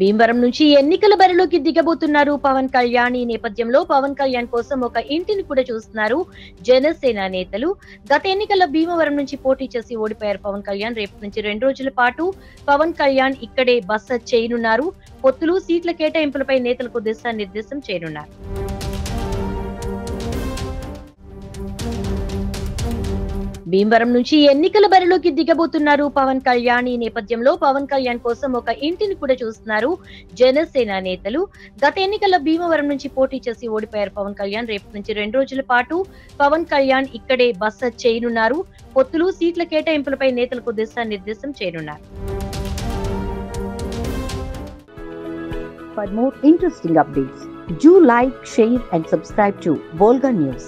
భీమవరం నుంచి ఎన్నికల బరిలోకి దిగబోతున్నారు పవన్ కళ్యాణ్. ఈ నేపథ్యంలో పవన్ కళ్యాణ్ కోసం ఒక ఇంటిని కూడా చూస్తున్నారు జనసేన నేతలు. గత ఎన్నికల్లో భీమవరం నుంచి పోటీ చేసి ఓడిపోయారు పవన్ కళ్యాణ్. రేపు నుంచి 2 రోజుల పాటు పవన్ కళ్యాణ్ ఇక్కడే బస చేయనున్నారు. పొత్తులు, సీట్ల కేటాయింపులపై నేతలకు దిశానిర్దేశం చేయనున్నారు. భీమవరం నుంచి ఎన్నికల బరిలోకి దిగబోతున్నారు పవన్ కళ్యాణ్. ఈ నేపథ్యంలో పవన్ కళ్యాణ్ కోసం ఒక ఇంటిని కూడా చూస్తున్నారు జనసేన నేతలు. గత ఎన్నికల్లో భీమవరం నుంచి పోటీ చేసి ఓడిపోయారు పవన్ కళ్యాణ్. రేపు నుంచి 2 రోజుల పాటు పవన్ కళ్యాణ్ ఇక్కడే బస చేయనున్నారు. పొత్తులు, సీట్ల కేటాయింపులపై నేతలకు దిశానిర్దేశం చేయనున్నారు. For more interesting updates, do like, share and subscribe to Volga News.